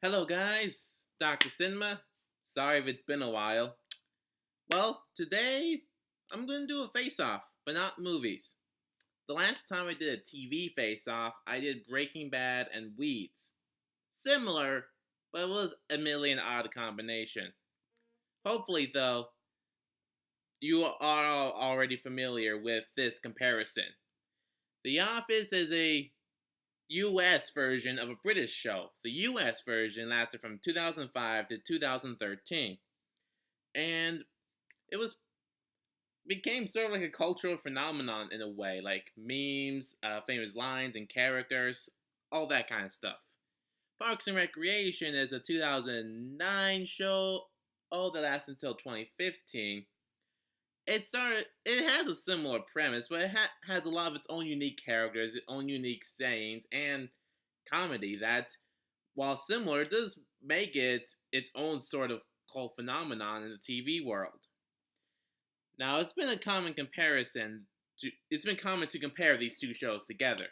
Hello, guys. Dr. Cinema. Sorry if it's been a while. Well, today I'm going to do a face off, but not movies. The last time I did a TV face off, I did Breaking Bad and Weeds. Similar, but it was a million odd combination. Hopefully, though, you are all already familiar with this comparison. The Office is a US version of a British show. The US version lasted from 2005 to 2013, and it was became sort of like a cultural phenomenon in a way, like memes, famous lines and characters, all that kind of stuff. Parks and Recreation is a 2009 show, that lasted until 2015. It has a similar premise, but it has a lot of its own unique characters, its own unique sayings, and comedy that, while similar, does make it its own sort of cult phenomenon in the TV world. Now, it's been common to compare these two shows together.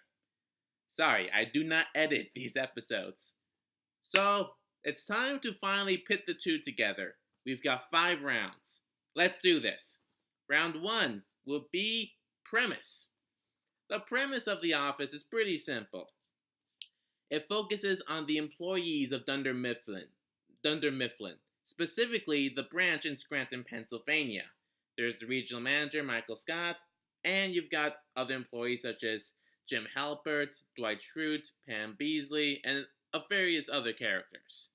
Sorry, I do not edit these episodes. So, it's time to finally pit the two together. We've got 5 rounds. Let's do this. Round 1 will be premise. The premise of The Office is pretty simple. It focuses on the employees of Dunder Mifflin, specifically the branch in Scranton, Pennsylvania. There's the regional manager, Michael Scott, and you've got other employees such as Jim Halpert, Dwight Schrute, Pam Beasley, and various other characters.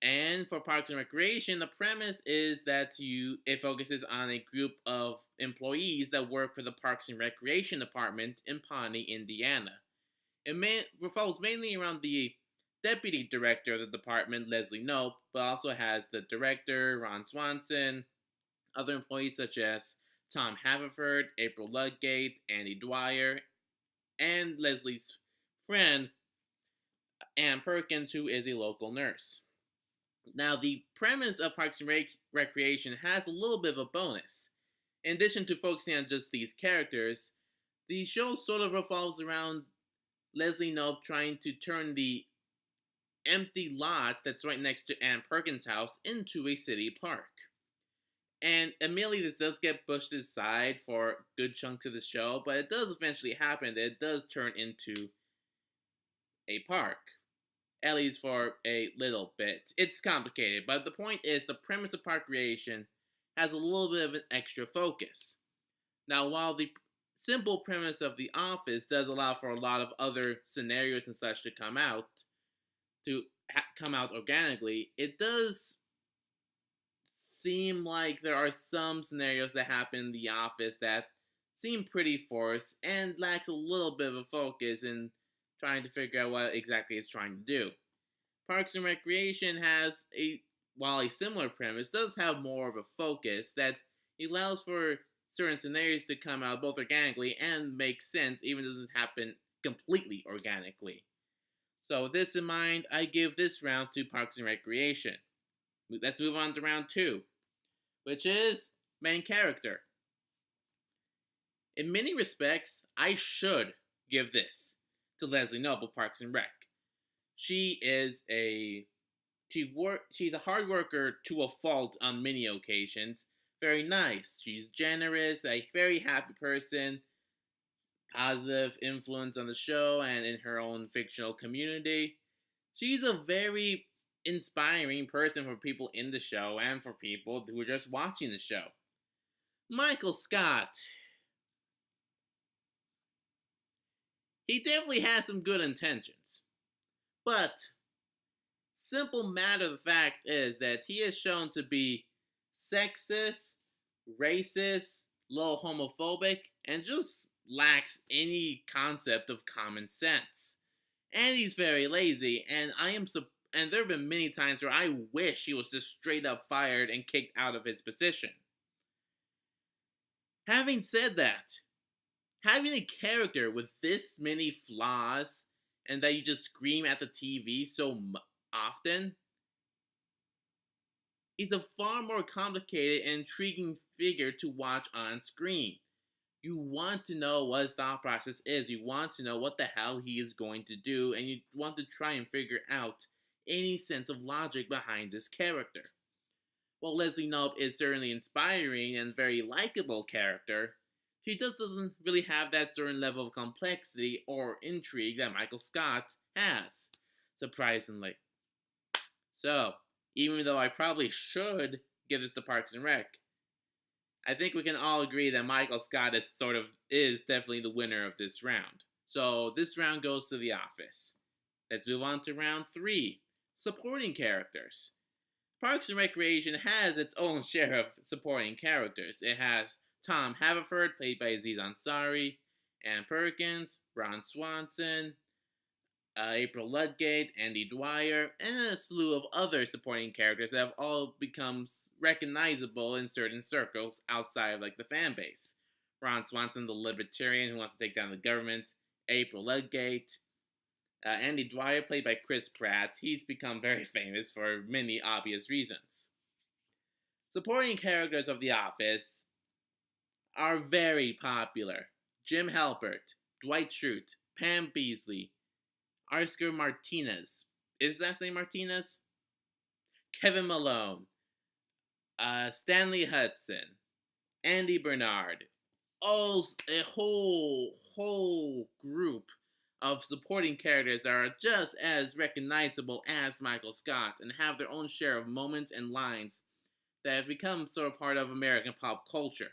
And for Parks and Recreation, the premise is that it focuses on a group of employees that work for the Parks and Recreation Department in Pawnee, Indiana. It revolves mainly around the deputy director of the department, Leslie Knope, but also has the director, Ron Swanson, other employees such as Tom Haverford, April Ludgate, Andy Dwyer, and Leslie's friend, Ann Perkins, who is a local nurse. Now, the premise of Parks and Recreation has a little bit of a bonus. In addition to focusing on just these characters, the show sort of revolves around Leslie Knope trying to turn the empty lot that's right next to Ann Perkins' house into a city park. And admittedly, this does get pushed aside for good chunks of the show, but it does eventually happen that it does turn into a park. At least for a little bit. It's complicated, but the point is the premise of park creation has a little bit of an extra focus. Now, while the simple premise of The Office does allow for a lot of other scenarios and such to come out organically, it does seem like there are some scenarios that happen in The Office that seem pretty forced and lacks a little bit of a focus in trying to figure out what exactly it's trying to do. Parks and Recreation while a similar premise, does have more of a focus that allows for certain scenarios to come out both organically and make sense, even if it doesn't happen completely organically. So with this in mind, I give this round to Parks and Recreation. Let's move on to round 2, which is main character. In many respects, I should give this to Leslie Knope, Parks and Rec. She's a hard worker to a fault on many occasions. Very nice. She's generous, a very happy person, positive influence on the show and in her own fictional community. She's a very inspiring person for people in the show and for people who are just watching the show. Michael Scott. He definitely has some good intentions. But simple matter of the fact is that he is shown to be sexist, racist, a little homophobic, and just lacks any concept of common sense. And he's very lazy, and and there have been many times where I wish he was just straight up fired and kicked out of his position. Having said that, having a character with this many flaws and that you just scream at the TV so often, he's a far more complicated and intriguing figure to watch on screen. You want to know what his thought process is. You want to know what the hell he is going to do, and you want to try and figure out any sense of logic behind this character. While Leslie Knope is certainly inspiring and very likable character, she just doesn't really have that certain level of complexity or intrigue that Michael Scott has, surprisingly. So, even though I probably should give this to Parks and Rec, I think we can all agree that Michael Scott is definitely the winner of this round. So this round goes to The Office. Let's move on to round 3, supporting characters. Parks and Recreation has its own share of supporting characters. It has Tom Haverford, played by Aziz Ansari, Ann Perkins, Ron Swanson, April Ludgate, Andy Dwyer, and a slew of other supporting characters that have all become recognizable in certain circles outside of the fan base. Ron Swanson, the libertarian who wants to take down the government. April Ludgate. Andy Dwyer, played by Chris Pratt, he's become very famous for many obvious reasons. Supporting characters of The Office are very popular. Jim Halpert, Dwight Schrute, Pam Beesly, Oscar Martinez. Is that his name Martinez? Kevin Malone, Stanley Hudson, Andy Bernard. All a whole group of supporting characters that are just as recognizable as Michael Scott and have their own share of moments and lines that have become sort of part of American pop culture.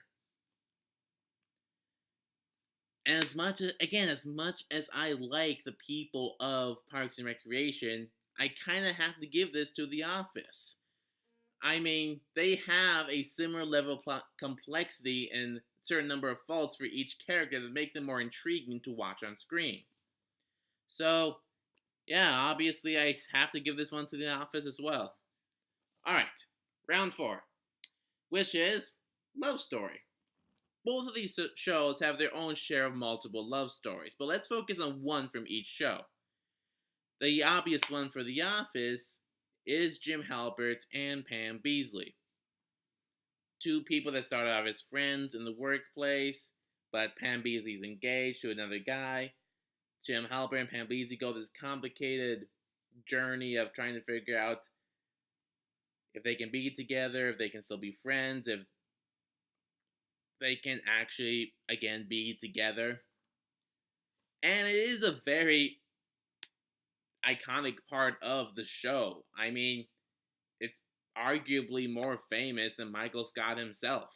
And as much as I like the people of Parks and Recreation, I kind of have to give this to The Office. I mean, they have a similar level of complexity and a certain number of faults for each character that make them more intriguing to watch on screen. So, yeah, obviously I have to give this one to The Office as well. Alright, round 4, which is Love Story. Both of these shows have their own share of multiple love stories, but let's focus on one from each show. The obvious one for The Office is Jim Halpert and Pam Beesly. Two people that started out as friends in the workplace, but Pam Beesly's engaged to another guy. Jim Halpert and Pam Beesly go this complicated journey of trying to figure out if they can be together, if they can still be friends, if they can actually, again, be together. And it is a very iconic part of the show. I mean, it's arguably more famous than Michael Scott himself.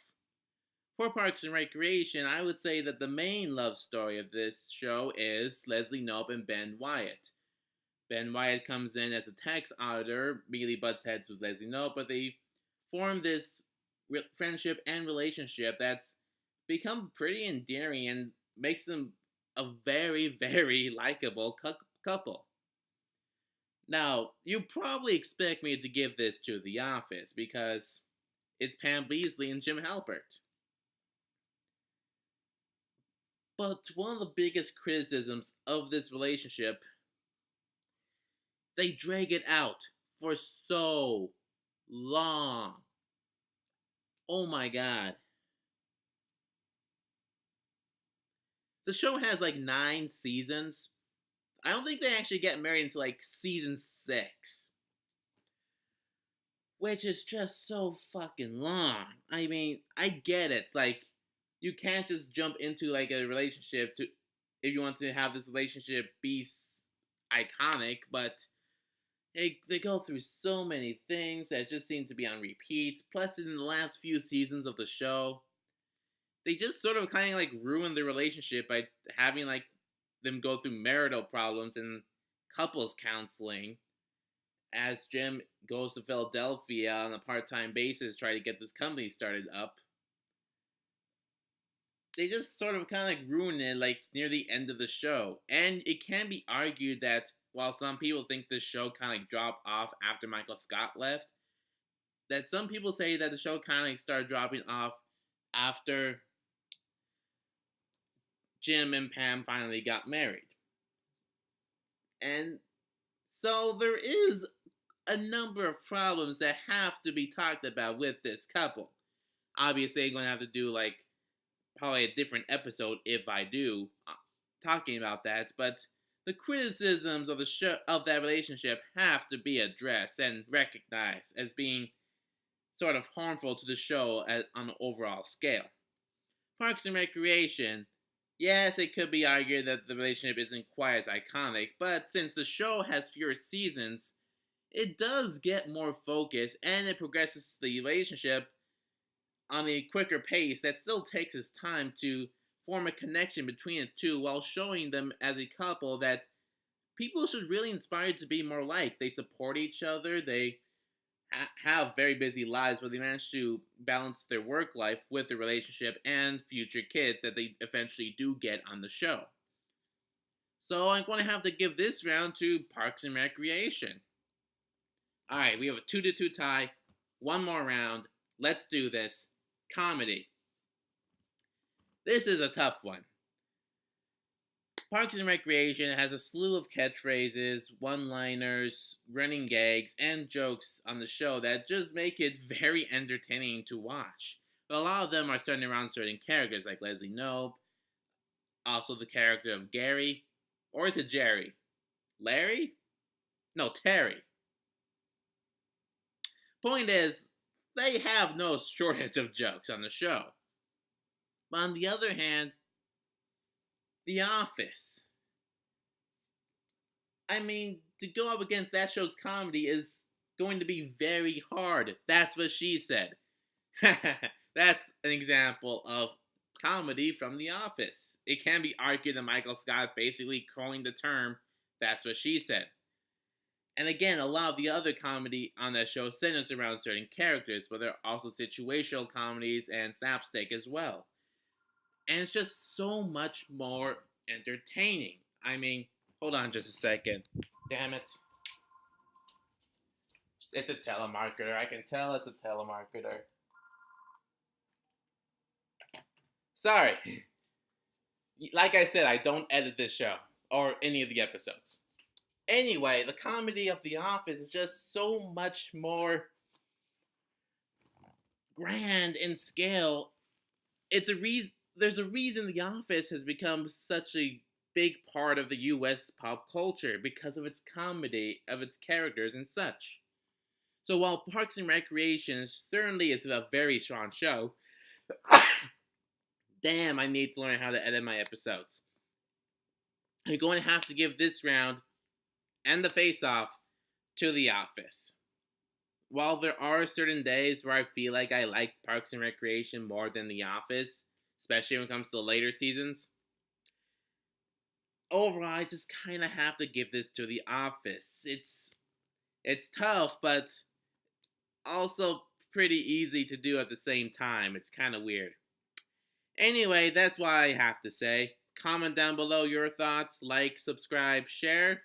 For Parks and Recreation, I would say that the main love story of this show is Leslie Knope and Ben Wyatt. Ben Wyatt comes in as a tax auditor, immediately butts heads with Leslie Knope, but they form this friendship and relationship that's become pretty endearing and makes them a very, very likable couple. Now, you probably expect me to give this to The Office because it's Pam Beesly and Jim Halpert. But one of the biggest criticisms of this relationship, they drag it out for so long. Oh my god. The show has 9 seasons. I don't think they actually get married until season 6. Which is just so fucking long. I mean, I get it. It's you can't just jump into a relationship to if you want to have this relationship be iconic, but they go through so many things that just seem to be on repeat. Plus, in the last few seasons of the show, they just sort of kind of ruin the relationship by having them go through marital problems and couples counseling as Jim goes to Philadelphia on a part-time basis to try to get this company started up. They just sort of kind of ruin it near the end of the show. And it can be argued that while some people think this show kind of dropped off after Michael Scott left, that some people say that the show kind of started dropping off after Jim and Pam finally got married. And so there is a number of problems that have to be talked about with this couple. Obviously, they're going to have to do probably a different episode if I do talking about that. But the criticisms of the show of that relationship have to be addressed and recognized as being sort of harmful to the show on an overall scale. Parks and Recreation, yes, it could be argued that the relationship isn't quite as iconic, but since the show has fewer seasons, it does get more focus and it progresses the relationship on a quicker pace that still takes its time to form a connection between the two while showing them as a couple that people should really inspire to be more like. They support each other, they have very busy lives, but they manage to balance their work life with the relationship and future kids that they eventually do get on the show. So I'm going to have to give this round to Parks and Recreation. Alright, we have a 2-2 tie. One more round. Let's do this. Comedy. This is a tough one. Parks and Recreation has a slew of catchphrases, one-liners, running gags, and jokes on the show that just make it very entertaining to watch. But a lot of them are centered around certain characters like Leslie Knope, also the character of Gary, or is it Jerry? Larry? No, Terry. Point is, they have no shortage of jokes on the show. But on the other hand, The Office. I mean, to go up against that show's comedy is going to be very hard. That's what she said. That's an example of comedy from The Office. It can be argued that Michael Scott basically coined the term, that's what she said. And again, a lot of the other comedy on that show centers around certain characters, but there are also situational comedies and slapstick as well. And it's just so much more entertaining. I mean, hold on just a second. Damn it. It's a telemarketer. I can tell it's a telemarketer. Sorry. Like I said, I don't edit this show or any of the episodes. Anyway, the comedy of The Office is just so much more grand in scale. There's a reason The Office has become such a big part of the US pop culture because of its comedy, of its characters and such. So while Parks and Recreation certainly is a very strong show, damn, I need to learn how to edit my episodes. I'm going to have to give this round and the face-off to The Office. While there are certain days where I feel like I like Parks and Recreation more than The Office, especially when it comes to the later seasons, overall, I just kind of have to give this to The Office. It's tough, but also pretty easy to do at the same time. It's kind of weird. Anyway, that's what I have to say. Comment down below your thoughts, like, subscribe, share,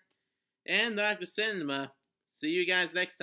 and Dr. Cinema. See you guys next time.